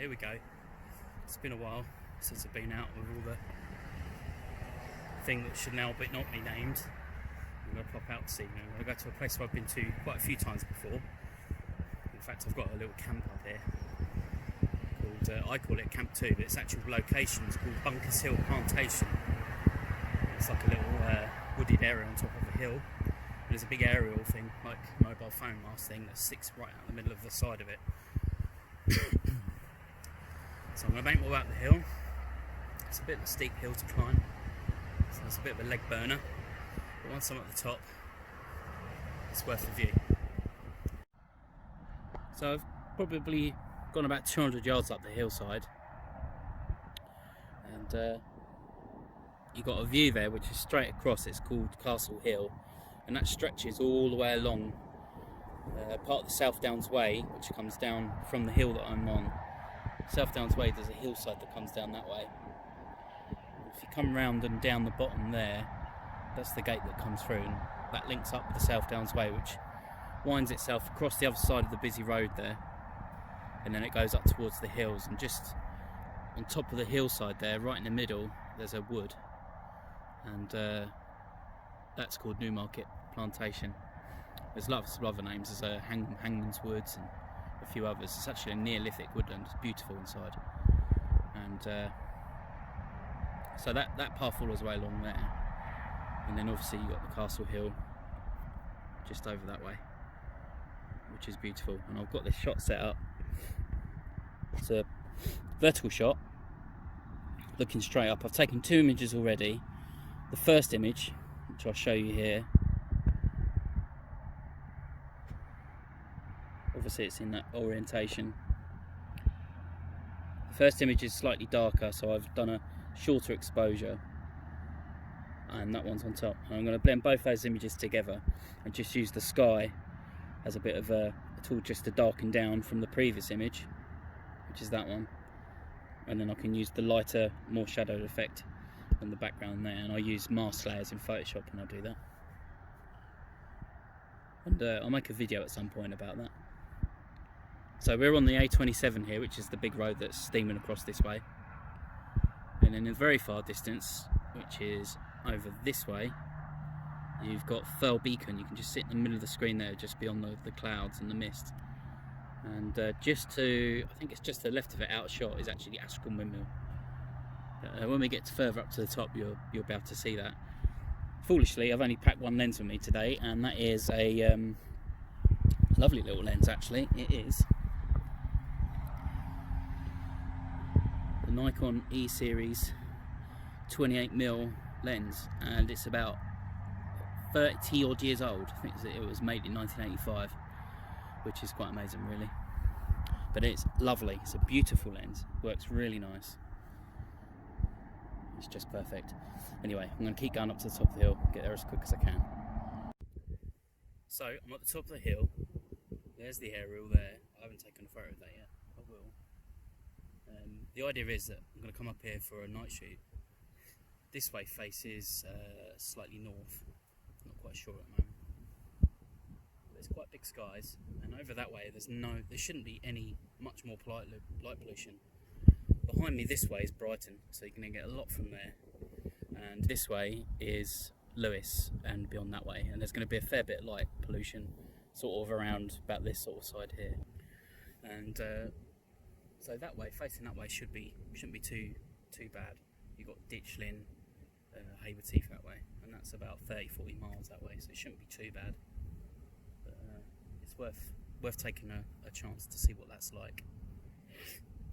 here we go. It's been a while since I've been out with all the thing that should now but not be named. I'm going to pop out this evening. I'm going to go to a place where I've been to quite a few times before. In fact, I've got a little camp up here called, I call it Camp 2, but its actual location is called Bunkershill Plantation. It's like a little wooded area on top of a hill. There's a big aerial thing, like mobile phone mast thing, that sticks right out in the middle of the side of it. So I'm going to make my way up the hill. It's a bit of a steep hill to climb, so it's a bit of a leg burner. But once I'm at the top, it's worth the view. So I've probably gone about 200 yards up the hillside, and you've got a view there which is straight across. It's called Castle Hill, and that stretches all the way along part of the Southdownsway, which comes down from the hill that I'm on. Southdownsway, there's a hillside that comes down that way. If you come round and down the bottom there, that's the gate that comes through, and that links up with the Southdownsway, which winds itself across the other side of the busy road there, and then it goes up towards the hills. And just on top of the hillside there, right in the middle, there's a wood, and that's called Newmarket Plantation. There's lots of other names. There's Hangman's Woods and a few others. It's actually a Neolithic woodland. It's beautiful inside, and so that path follows away along there, and then obviously you've got the Castle Hill just over that way, which is beautiful. And I've got this shot set up. It's a vertical shot looking straight up. I've taken 2 images already. The first image, which I'll show you here, obviously it's in that orientation. The first image is slightly darker, so I've done a shorter exposure, and that one's on top. And I'm going to blend both those images together and just use the sky as a bit of a tool just to darken down from the previous image, which is that one, and then I can use the lighter, more shadowed effect on the background there, and I use mask layers in Photoshop when I do that. And I'll make a video at some point about that. So we're on the A27 here, which is the big road that's steaming across this way, and then in the very far distance, which is over this way, you've got Firle Beacon. You can just sit in the middle of the screen there, just beyond the clouds and the mist. And just to, I think it's just to the left of it, out of shot, is actually the Ashcombe Windmill. When we get further up to the top, you'll be able to see that. Foolishly, I've only packed one lens with me today, and that is a lovely little lens. Actually, it is the Nikon E series 28mm lens, and it's about 30 odd years old. I think it was made in 1985, which is quite amazing really. But it's lovely. It's a beautiful lens. Works really nice. It's just perfect. Anyway, I'm going to keep going up to the top of the hill, get there as quick as I can. So I'm at the top of the hill. There's the aerial there. I haven't taken a photo of that yet. I will. The idea is that I'm going to come up here for a night shoot. This way faces slightly north. Not quite sure at the moment. There's quite big skies, and over that way there shouldn't be much more light pollution. Behind me this way is Brighton, so you're going to get a lot from there, and this way is Lewes and beyond that way, and there's going to be a fair bit of light pollution sort of around about this sort of side here. And so that way, facing that way, shouldn't be too bad. You've got Ditchlin, Haverteeth that way, and that's about 30-40 miles that way, so it shouldn't be too bad. But it's worth taking a chance to see what that's like.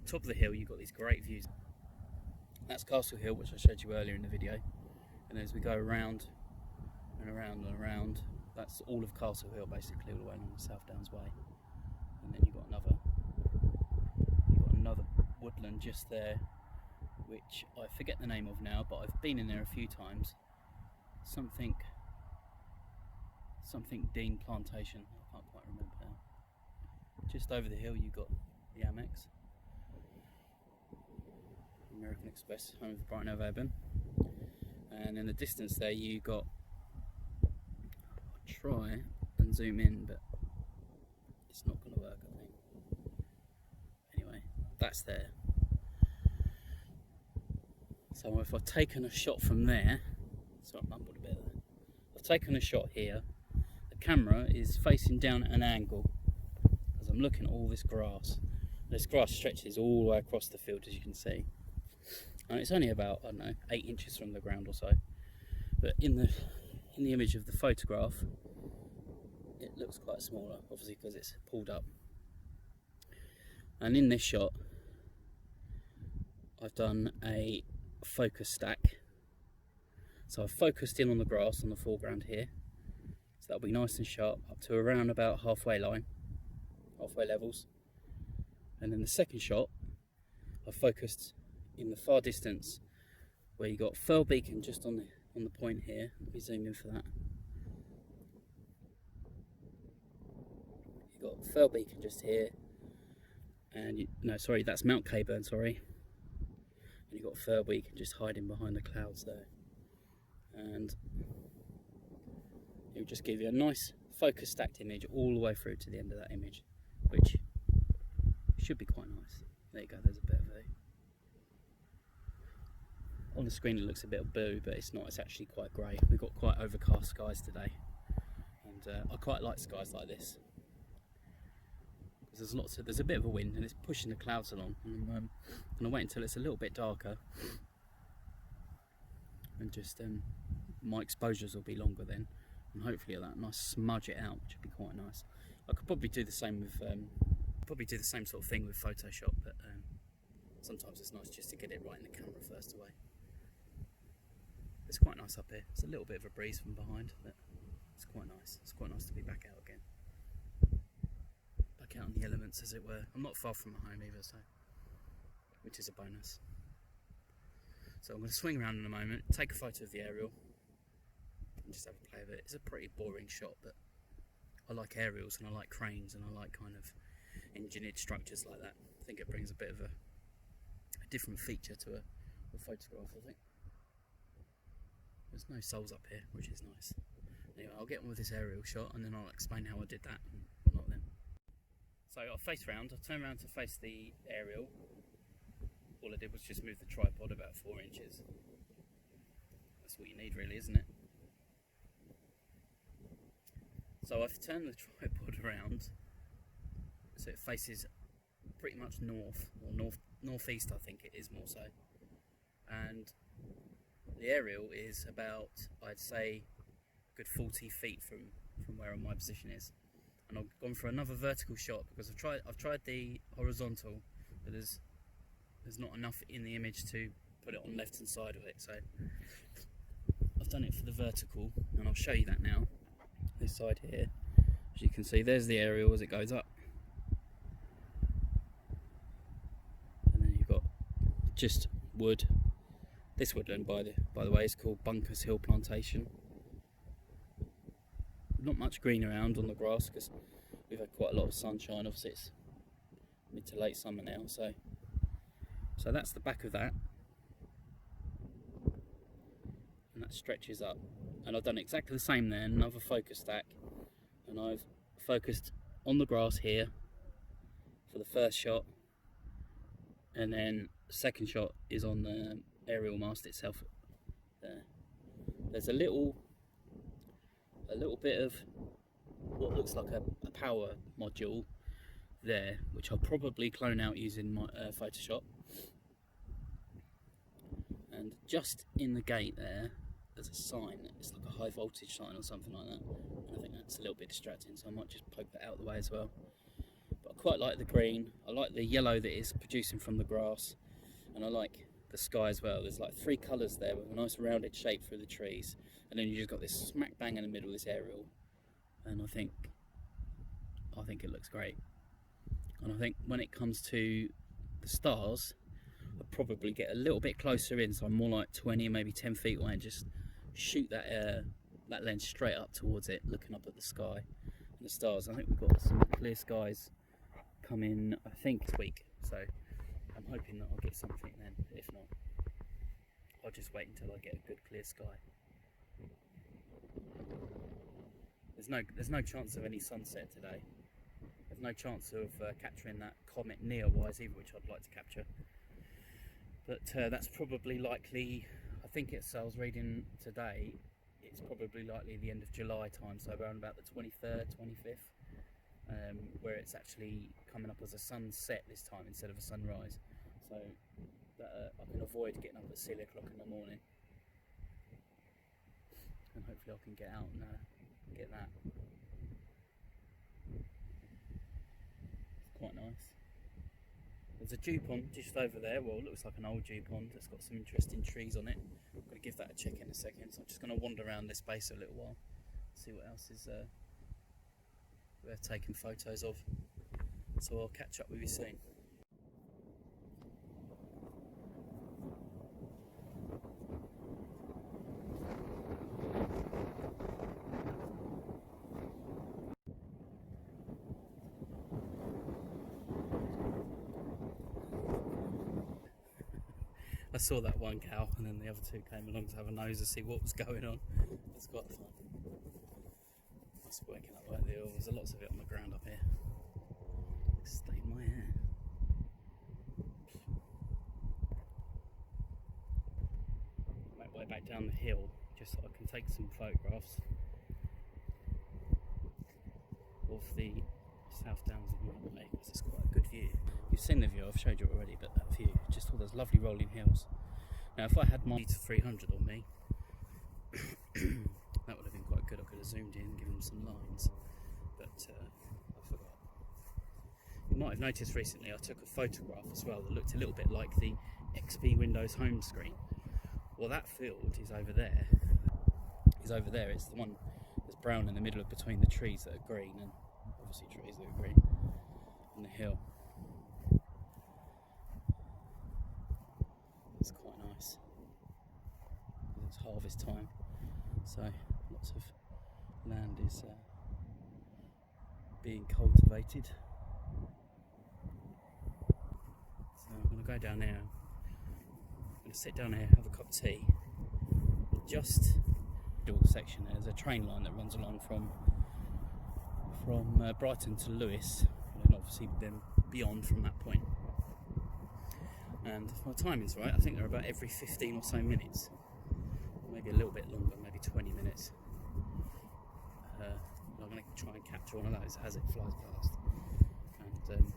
Top of the hill, you've got these great views. That's Castle Hill, which I showed you earlier in the video, and as we go around and around and around, that's all of Castle Hill basically, all the way along the Southdownsway. And then you've got another woodland just there, which I forget the name of now, but I've been in there a few times. Something Dean Plantation, I can't quite remember now. Just over the hill you've got the Amex, American Express, home of the Brighton Hove Albion, and in the distance there you got, I'll try and zoom in but it's not going to work I think. Anyway, that's there. So if I've taken a shot from there, sorry, I mumbled a bit there. I've taken a shot here. The camera is facing down at an angle because I'm looking at all this grass. This grass stretches all the way across the field, as you can see. And it's only about, I don't know, 8 inches from the ground or so. But in the image of the photograph, it looks quite smaller, obviously because it's pulled up. And in this shot, I've done a focus stack. So I've focused in on the grass on the foreground here. So that'll be nice and sharp up to around about halfway line, halfway levels. And then the second shot, I've focused in the far distance where you got Furl Beacon just on the point here. Let me zoom in for that. You've got Furl Beacon just here, and no, sorry, that's Mount Caburn, sorry. And you've got Furl Beacon just hiding behind the clouds there. And it will just give you a nice focus stacked image all the way through to the end of that image, which should be quite nice. There you go, there's a bit of a... On the screen it looks a bit of blue, but it's not, it's actually quite grey. We've got quite overcast skies today, and I quite like skies like this. Because there's a bit of a wind and it's pushing the clouds along, and I'm going to wait until it's a little bit darker, and just my exposures will be longer then, and hopefully that nice smudge it out, which would be quite nice. I could probably do the same with sort of thing with Photoshop, but sometimes it's nice just to get it right in the camera first away. It's quite nice up here. It's a little bit of a breeze from behind, but it's quite nice. It's quite nice to be back out again. Back out in the elements, as it were. I'm not far from home either, so which is a bonus. So I'm going to swing around in a moment, take a photo of the aerial, and just have a play of it. It's a pretty boring shot, but I like aerials and I like cranes and I like kind of engineered structures like that. I think it brings a bit of a different feature to a photograph, I think. There's no souls up here, which is nice. Anyway, I'll get on with this aerial shot and then I'll explain how I did that and whatnot then. So I'll face round, I'll turn around to face the aerial. All I did was just move the tripod about 4 inches. That's what you need really, isn't it? So I've turned the tripod around so it faces pretty much north, or northeast I think it is more so. And the aerial is about, I'd say, a good 40 feet from where my position is. And I've gone for another vertical shot because I've tried the horizontal, but there's not enough in the image to put it on the left hand side of it. So I've done it for the vertical, and I'll show you that now. This side here, as you can see, there's the aerial as it goes up. And then you've got just wood. This woodland, by the way, is called Bunkershill Plantation. Not much green around on the grass because we've had quite a lot of sunshine. Obviously it's mid to late summer now, so that's the back of that, and that stretches up. And I've done exactly the same there, another focus stack, and I've focused on the grass here for the first shot, and then the second shot is on the aerial mast itself there. There's a little bit of what looks like a power module there, which I'll probably clone out using my Photoshop. And just in the gate there's a sign. It's like a high voltage sign or something like that. And I think that's a little bit distracting, so I might just poke that out of the way as well. But I quite like the green. I like the yellow that it's producing from the grass, and I like the sky as well. There's like 3 colours there with a nice rounded shape through the trees, and then you just got this smack bang in the middle of this aerial, and I think it looks great. And I think when it comes to the stars, I'll probably get a little bit closer in, so I'm more like 20, maybe 10 feet away, and just shoot that lens straight up towards it, looking up at the sky and the stars. I think we've got some clear skies coming, I think, this week, so I'm hoping that I'll get something then. If not, I'll just wait until I get a good clear sky. There's no chance of any sunset today. there's no chance of capturing that comet near-wise either, which I'd like to capture. But that's probably likely, I think I was reading today, it's probably likely the end of July time, so around about the 23rd, 25th, where it's actually coming up as a sunset this time instead of a sunrise. So that I can avoid getting up at silly o'clock in the morning. And hopefully I can get out and get that. It's quite nice. There's a dew pond just over there. Well, it looks like an old dew pond. It's got some interesting trees on it. I'm going to give that a check in a second. So I'm just going to wander around this base a little while, see what else is worth taking photos of. So I'll catch up with you soon. I saw that one cow, and then the other two came along to have a nose to see what was going on. It's quite fun. It's waking up like the hill. There's lots of it on the ground up here. Stay in my hair. Make my way back down the hill just so I can take some photographs of the South Downs way, because it's quite a good view. You've seen the view, I've showed you already, but that view, just all those lovely rolling hills. Now if I had my 300 on me, that would have been quite good. I could have zoomed in, given them some lines, but I forgot. You might have noticed recently I took a photograph as well that looked a little bit like the XP Windows home screen. Well, that field is over there. It's the one that's brown in the middle of between the trees that are green, and obviously trees that are green on the hill. It's quite nice. It's harvest time, so lots of land is being cultivated. So I'm going to go down there. I'm going to sit down here, have a cup of tea. Just middle section there's a train line that runs along from Brighton to Lewes, and obviously then beyond from that point. And if my timing's right, I think they're about every 15 or so minutes, maybe a little bit longer, maybe 20 minutes. I'm going to try and capture one of those as it flies past. And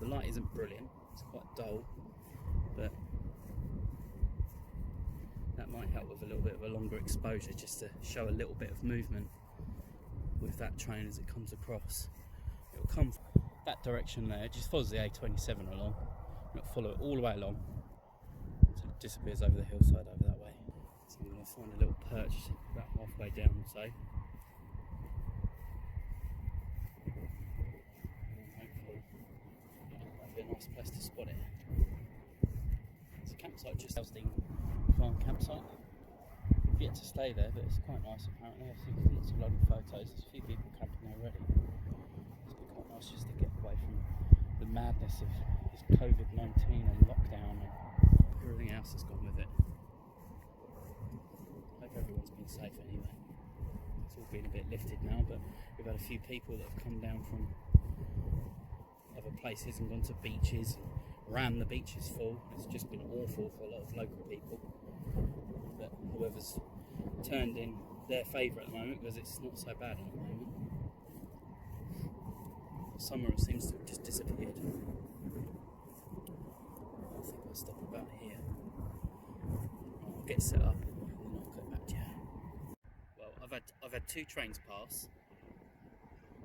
the light isn't brilliant, it's quite dull, but that might help with a little bit of a longer exposure, just to show a little bit of movement with that train as it comes across. It'll come from that direction there, it just follows the A27 along, and it'll follow it all the way along until it disappears over the hillside over that way. So I'm going to find a little perch about halfway down or so. And hopefully that'll be a nice place to spot it. It's a campsite just outside farm campsite. I've yet to stay there, but it's quite nice apparently. I've seen lots of lovely photos. There's a few people camping there already. It's been quite nice just to get away from the madness of this COVID-19 and lockdown and everything else that's gone with it. I hope everyone's been safe anyway. It's all been a bit lifted now, but we've had a few people that have come down from other places and gone to beaches and ran the beaches full. It's just been awful for a lot of local people. But whoever's turned in their favour at the moment, because it's not so bad at the moment. Summer seems to have just disappeared. I think I'll stop about here. I'll get set up and then I'll go back to you. Well, I've had 2 trains pass,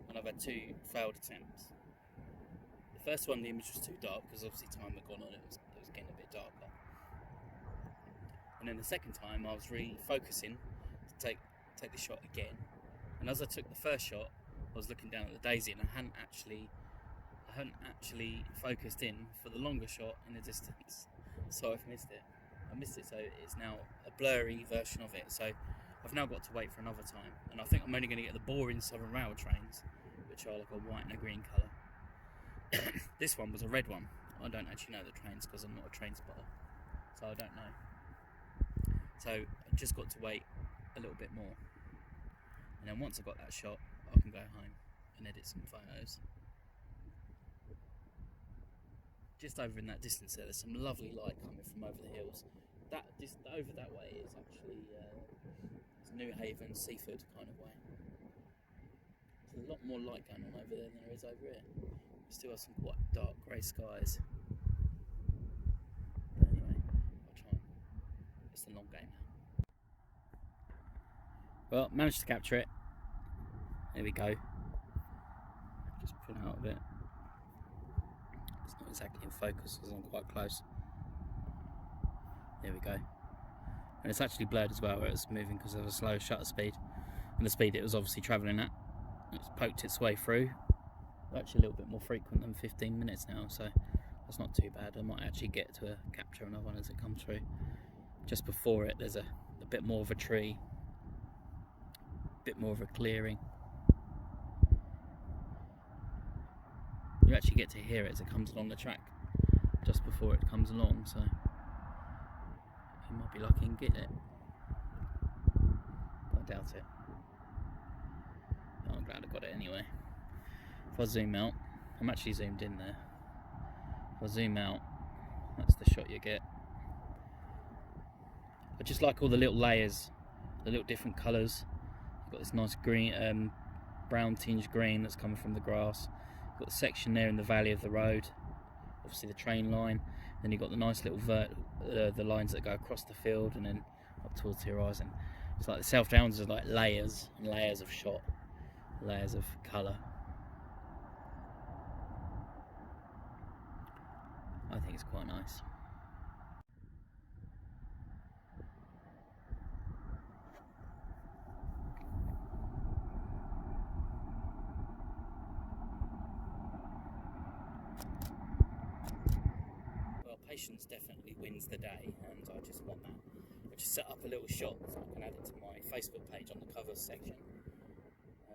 and I've had 2 failed attempts. The first one, the image was too dark because obviously time had gone on, it was getting a bit darker. And then the second time I was refocusing to take the shot again, and as I took the first shot I was looking down at the daisy, and I hadn't actually focused in for the longer shot in the distance, so I've missed it. So it's now a blurry version of it, so I've now got to wait for another time, and I think I'm only going to get the boring Southern Rail trains, which are like a white and a green colour. This one was a red one. I don't actually know the trains because I'm not a train spotter, so I don't know. So I just got to wait a little bit more, and then once I got that shot I can go home and edit some photos. just over in that distance there, there's some lovely light coming from over the hills. That just over that way is actually it's New Haven, Seaford kind of way. There's a lot more light going on over there than there is over here. We still have some quite dark grey skies. But anyway, I'll try and... It's a long game now. Well, managed to capture it. There we go. Just pull out of it. It's not exactly in focus because I'm quite close. There we go. And it's actually blurred as well where it's moving because of a slow shutter speed. And the speed it was obviously travelling at. It's poked its way through. Actually a little bit more frequent than 15 minutes now, so that's not too bad. I might actually get to capture another one as it comes through. Just before it there's a bit more of a tree. A bit more of a clearing. You actually get to hear it as it comes along the track just before it comes along, so you might be lucky and get it. But I doubt it. But I'm glad I got it anyway. If I zoom out, I'm actually zoomed in there. If I zoom out, that's the shot you get. I just like all the little layers, the little different colours. You've got this nice green, brown tinged green that's coming from the grass. You've got the section there in the valley of the road, obviously the train line. Then you've got the nice little the lines that go across the field and then up towards the horizon. It's like the South Downs is like layers and layers of shot, layers of colour. I think it's quite nice. Well, patience definitely wins the day, and I just want that. I just set up a little shot so I can add it to my Facebook page on the cover section.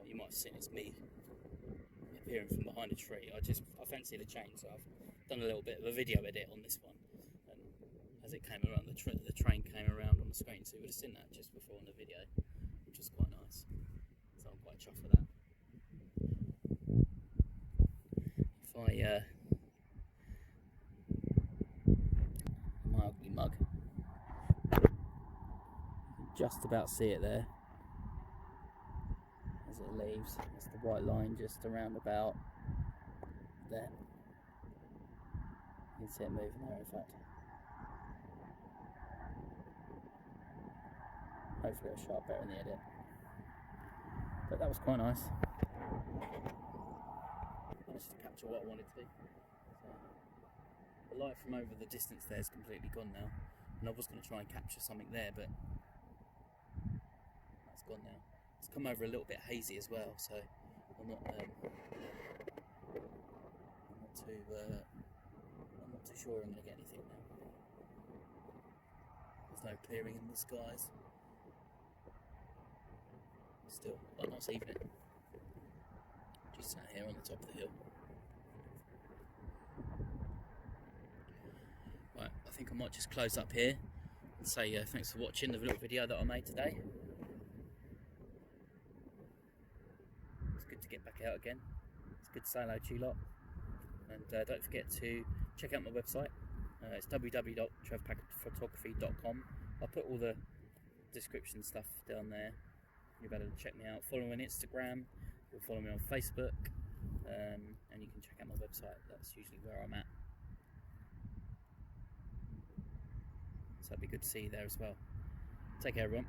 You might have seen it's me appearing from behind a tree. I fancy the change, so I've done a little bit of a video edit on this one. And as it came around, the train came around on the screen, so you would have seen that just before in the video, which was quite nice. So I'm quite chuffed with that. If I my ugly mug, you can just about see it there as it leaves. It's the white line just around about there. You can see it moving there, in fact. Hopefully it'll show up better in the edit. But that was quite nice. Managed to capture what I wanted to. So, the light from over the distance there is completely gone now. And I was going to try and capture something there, but that's gone now. It's come over a little bit hazy as well, so I'm not too sure I'm going to get anything now. There's no clearing in the skies. Still, quite nice evening. Just sat here on the top of the hill. Right, I think I might just close up here and say thanks for watching the little video that I made today. It's good to get back out again. It's good to say hello to you lot. And don't forget to check out my website. It's www.trainspotting.com. I'll put all the description stuff down there. You'll be able to check me out. Follow me on Instagram. You'll follow me on Facebook. And you can check out my website. That's usually where I'm at. So it'd be good to see you there as well. Take care, everyone.